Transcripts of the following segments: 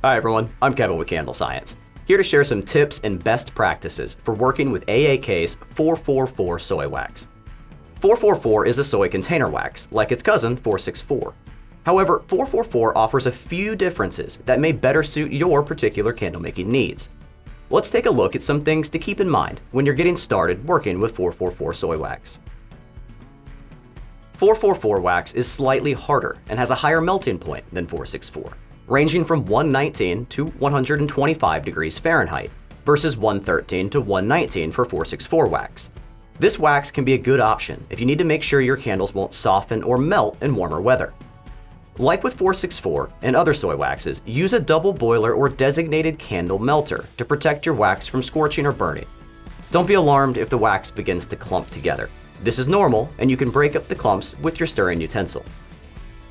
Hi everyone, I'm Kevin with CandleScience, here to share some tips and best practices for working with AAK's 444 Soy Wax. 444 is a soy container wax, like its cousin 464. However, 444 offers a few differences that may better suit your particular candle making needs. Let's take a look at some things to keep in mind when you're getting started working with 444 soy wax. 444 wax is slightly harder and has a higher melting point than 464, ranging from 119 to 125 degrees Fahrenheit versus 113 to 119 for 464 wax. This wax can be a good option if you need to make sure your candles won't soften or melt in warmer weather. Like with 464 and other soy waxes, use a double boiler or designated candle melter to protect your wax from scorching or burning. Don't be alarmed if the wax begins to clump together. This is normal, and you can break up the clumps with your stirring utensil.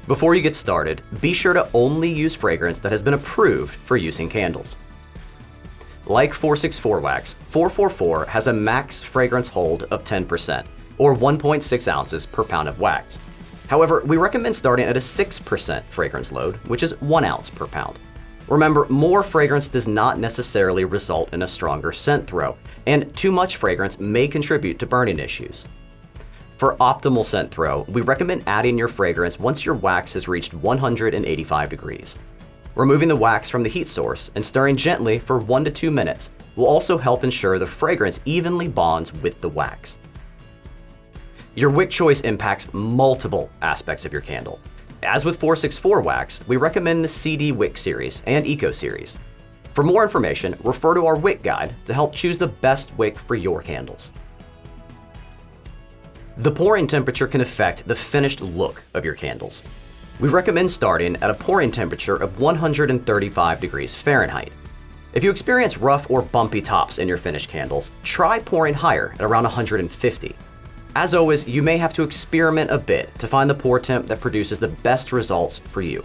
Before you get started, be sure to only use fragrance that has been approved for use in candles. Like 464 wax, 444 has a max fragrance hold of 10%, or 1.6 ounces per pound of wax. However, we recommend starting at a 6% fragrance load, which is 1 ounce per pound. Remember, more fragrance does not necessarily result in a stronger scent throw, and too much fragrance may contribute to burning issues. For optimal scent throw, we recommend adding your fragrance once your wax has reached 185 degrees. Removing the wax from the heat source and stirring gently for 1 to 2 minutes will also help ensure the fragrance evenly bonds with the wax. Your wick choice impacts multiple aspects of your candle. As with 464 wax, we recommend the CD Wick series and Eco series. For more information, refer to our wick guide to help choose the best wick for your candles. The pouring temperature can affect the finished look of your candles. We recommend starting at a pouring temperature of 135 degrees Fahrenheit. If you experience rough or bumpy tops in your finished candles, try pouring higher at around 150. As always, you may have to experiment a bit to find the pour temp that produces the best results for you.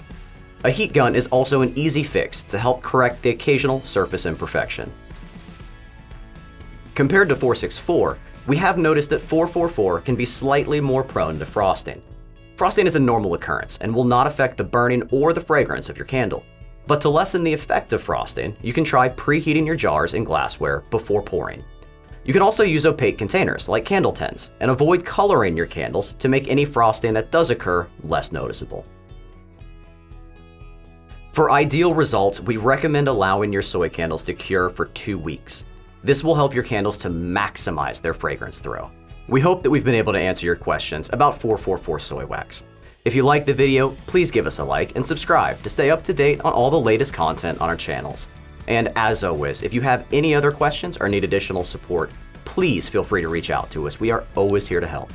A heat gun is also an easy fix to help correct the occasional surface imperfection. Compared to 464, we have noticed that 444 can be slightly more prone to frosting. Frosting is a normal occurrence and will not affect the burning or the fragrance of your candle. But to lessen the effect of frosting, you can try preheating your jars and glassware before pouring. You can also use opaque containers like candle tins and avoid coloring your candles to make any frosting that does occur less noticeable. For ideal results, we recommend allowing your soy candles to cure for 2 weeks. This will help your candles to maximize their fragrance throw. We hope that we've been able to answer your questions about 444 soy wax. If you liked the video, please give us a like and subscribe to stay up to date on all the latest content on our channels. And as always, if you have any other questions or need additional support, please feel free to reach out to us. We are always here to help.